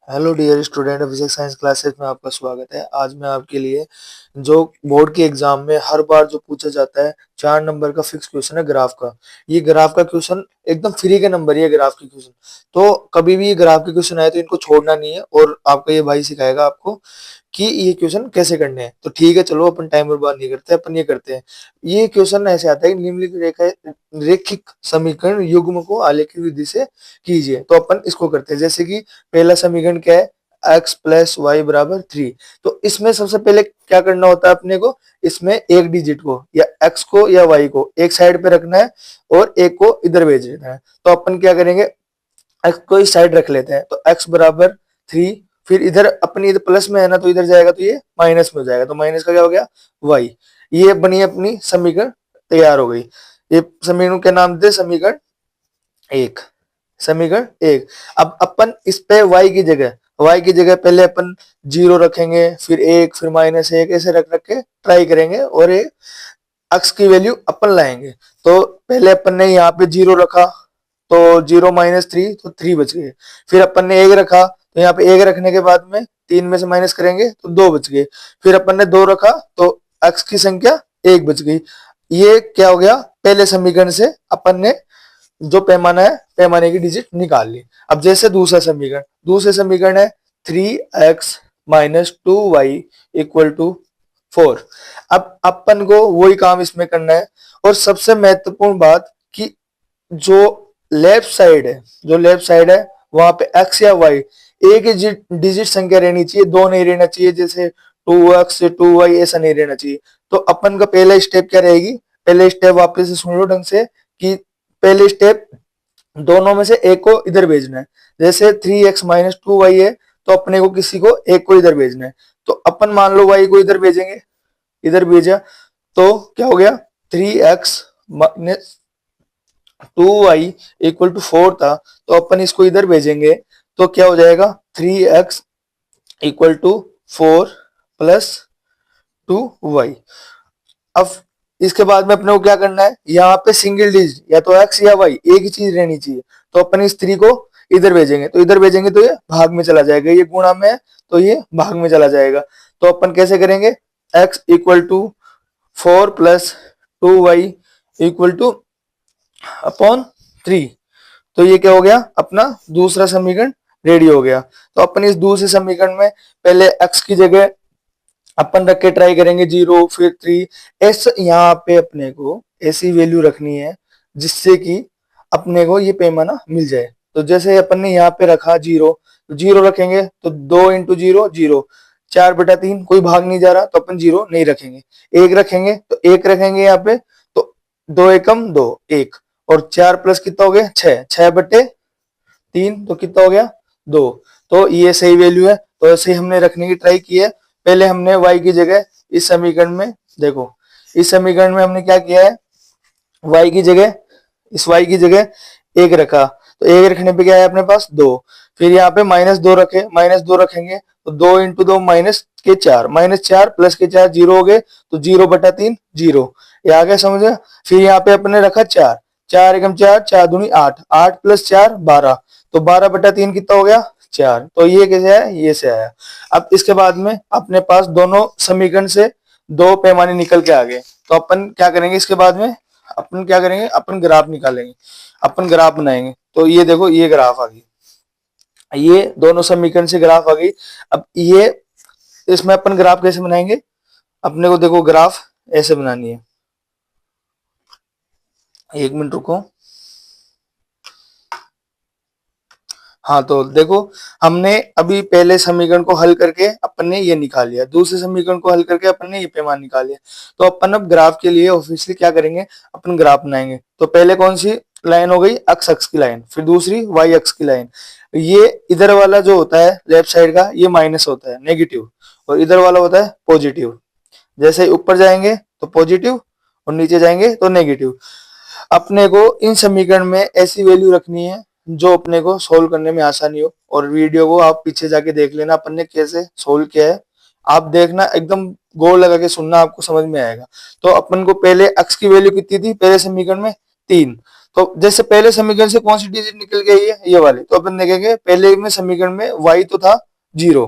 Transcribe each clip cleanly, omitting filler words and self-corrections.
Hello dear student, physics science classes में आपका स्वागत है। आज मैं आपके लिए जो बोर्ड के एग्जाम में हर बार जो पूछा जाता है 4 नंबर का फिक्स क्वेश्चन है ग्राफ का। ये ग्राफ का क्वेश्चन एकदम फ्री के नंबर ही है ग्राफ के क्वेश्चन। तो कभी भी ये ग्राफ के क्वेश्चन आए तो इनको छोड़ना नहीं है और आपका ये भाई सिखाएगा आपको कि ये क्वेश्चन कैसे करने हैं। तो ठीक है, चलो अपन टाइम बर्बाद नहीं करते, अपन ये करते हैं। ये क्वेश्चन ऐसे आता है, निम्नलिखित रेखिक समीकरण युग्म को आलेखित विधि से कीजिए। तो अपन इसको करते हैं। जैसे कि पहला समीकरण क्या है, x प्लस वाई बराबर 3। तो इसमें सबसे पहले क्या करना होता है अपने को, इसमें एक डिजिट को या x को या y को एक साइड पे रखना है और एक को इधर भेज देना है। तो अपन क्या करेंगे, x को इस साइड रख लेते हैं। तो x बराबर 3, फिर इधर अपनी इधर प्लस में है ना, तो इधर जाएगा तो ये माइनस में हो जाएगा। तो माइनस का क्या हो गया, y। ये बनी अपनी समीकरण, तैयार हो गई। ये समीकरण क्या नाम देते, समीकरण एक। समीकरण एक। अब अपन इस पे y की जगह पहले अपन 0 रखेंगे, फिर 1, फिर -1, ऐसे रख रख के ट्राई करेंगे और ये x की वैल्यू अपन लाएंगे। तो पहले अपन ने यहाँ पे 0 रखा तो 0 -3 तो 3 बच गए। फिर अपन ने 1 रखा तो यहाँ पे 1 रखने के बाद में 3 में से माइनस करेंगे तो 2 बच गए। फिर अपन ने 2 रखा तो x की संख्या 1 बच गई। ये क्या हो गया, पहले समीकरण से अपन ने जो पैमाना है, पैमाने की डिजिट निकाल ली। अब जैसे दूसरे समीकरण है 3x minus 2y equal to 4। अब अपन को वही काम इसमें करना है। और सबसे महत्वपूर्ण बात कि जो लेफ्ट साइड है वहां पे x या y एक ही डिजिट संख्या रहनी चाहिए, दो नहीं रहना चाहिए। जैसे 2x 2y ऐसा नहीं रहना चाहिए। तो अपन का पहला स्टेप क्या रहेगी, पहले स्टेप वापस से सुन लो ढंग से कि पहले स्टेप दोनों में से एक को इधर भेजना है। जैसे 3x माइनस 2y है तो अपने को किसी को एक को इधर भेजना है। तो अपन मान लो y को इधर भेजेंगे, इधर भेजा तो क्या हो गया, 3x minus 2y equal to 4 था। तो अपन इसको इधर भेजेंगे तो क्या हो जाएगा, 3x equal to 4 plus 2y। अब इसके बाद में अपने को क्या करना है, यहाँ पे सिंगल डिजिट या तो x या y एक ही चीज रहनी चाहिए। तो अपन इस 3 को इधर भेजेंगे, तो इधर भेजेंगे तो ये भाग में चला जाएगा, ये गुणा में है तो ये भाग में चला जाएगा। तो अपन कैसे करेंगे, x equal to 4 plus 2y equal to upon 3। तो ये क्या हो गया, अपना दूसरा समीकरण रेडी हो गया। तो अपन इस दूसरे समीकरण में पहले x की जगह अपन रख के ट्राई करेंगे 0, फिर 3। एस यहाँ पे अपने को ऐसी वैल्यू रखनी है जिससे कि अपने को ये पैमाना मिल जाए। तो जैसे अपन ने यहाँ पे रखा 0, तो 0 रखेंगे तो 2 इंटू 0 0, 4/3, कोई भाग नहीं जा रहा तो अपन 0 नहीं रखेंगे। 1 रखेंगे तो 1 रखेंगे यहाँ पे, तो 2 एकम 2 1, और 4 प्लस कितना हो गया 6, 6/3 तो कितना हो गया 2। तो ये सही वैल्यू है। तो ऐसे ही हमने रखने की ट्राई की है। पहले हमने y की जगह इस समीकरण में देखो, इस समीकरण में हमने क्या किया है, y की जगह इस y की जगह 1 रखा तो 1 रखने पे क्या है अपने पास 2। फिर यहाँ पे -2 रखे, -2 रखेंगे तो 2 इंटू 2 -4, -4 प्लस के 4 0 हो गए तो 0/3 0। ये आ गया समझ में। फिर यहाँ पे अपने रखा 4, 4 एकम 4, 4 दूनी 8, 8 प्लस 4 12, तो 12/3 कितना हो गया 4। तो ये कैसे है, ये से आया। अब इसके बाद में अपने पास दोनों समीकरण से दो पैमाने निकल के आ गए। तो अपन क्या करेंगे, इसके बाद में अपन क्या करेंगे, अपन ग्राफ निकालेंगे, अपन ग्राफ बनाएंगे। तो ये देखो, ये ग्राफ आ गई, ये दोनों समीकरण से ग्राफ आ गई। अब ये इसमें अपन ग्राफ कैसे बनाएंगे, अपने को देखो ग्राफ ऐसे बनानी है। 1 मिनट रुको। हाँ तो देखो, हमने अभी पहले समीकरण को हल करके अपन ने ये निकाल लिया, दूसरे समीकरण को हल करके अपन ने ये पैमाना निकाल लिया। तो अपन अब ग्राफ के लिए ऑब्वियसली क्या करेंगे, अपन ग्राफ बनाएंगे। तो पहले कौन सी लाइन हो गई, एक्स अक्ष की लाइन, फिर दूसरी वाई अक्ष की लाइन। ये इधर वाला जो होता है लेफ्ट साइड का, ये माइनस होता है नेगेटिव, और इधर वाला होता है पॉजिटिव। जैसे ऊपर जाएंगे तो पॉजिटिव और नीचे जाएंगे तो नेगेटिव। अपने को इन समीकरण में ऐसी वैल्यू रखनी है जो अपने को सोल्व करने में आसानी हो। और वीडियो को आप पीछे जाके देख लेना अपन ने कैसे सोल्व किया है, आप देखना, एकदम गोल लगा के सुनना, आपको समझ में आएगा। तो अपन को पहले x की वैल्यू कितनी थी पहले समीकरण में 3, तो जैसे पहले समीकरण से कौन सी डिजिट निकल गई है, ये वाली, तो अपन देखेंगे पहले में समीकरण में y तो था 0,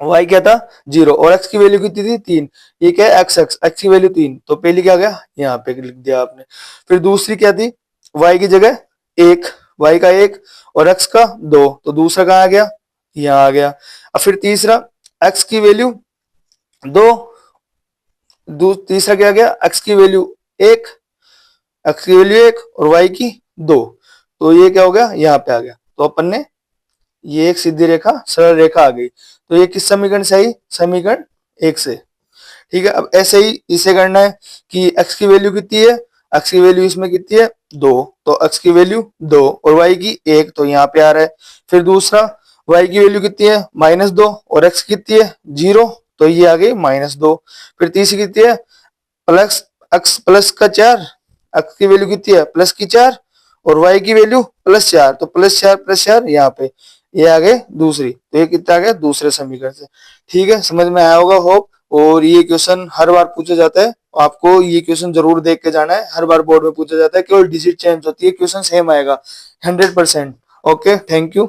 y क्या था 0, और x की वैल्यू कितनी थी 3, ये क्या है x की वैल्यू 3, तो पहली क्या गया यहाँ पे लिख दिया आपने। फिर दूसरी क्या थी, y की जगह 1, y का 1 और x का 2, तो दूसरा कहाँ आ गया, यहाँ आ गया। अब फिर तीसरा x की वैल्यू 2, तीसरा क्या गया x की वैल्यू 1, x की वैल्यू 1 और y की 2, तो ये क्या हो गया यहाँ पे आ गया। तो अपन ने ये एक सीधी रेखा सरल रेखा आ गई। तो ये किस समीकरण से आई, समीकरण 1 से। ठीक है, अब ऐसे ही इसे करना है कि x की वैल्यू कितनी है, x की वैल्यू इसमें कितनी है 2, तो x की वैल्यू 2 और y की 1, तो यहाँ पे आ रहा है। फिर दूसरा y की वैल्यू कितनी है -2 और x कितनी है 0, तो ये आ गई -2। फिर तीसरी कितनी है प्लस x प्लस का 4, x की वैल्यू कितनी है प्लस की 4 और y की वैल्यू +4, तो +4 यहाँ पे ये आ गए दूसरी, तो ये कितना आ गया दूसरे समीकरण से। ठीक है, समझ में आया होगा होप। और ये क्वेश्चन हर बार पूछा जाता है, आपको ये क्वेश्चन जरूर देख के जाना है, हर बार बोर्ड में पूछा जाता है, केवल डिजिट चेंज होती है, क्वेश्चन सेम आएगा 100%। Okay, thank you.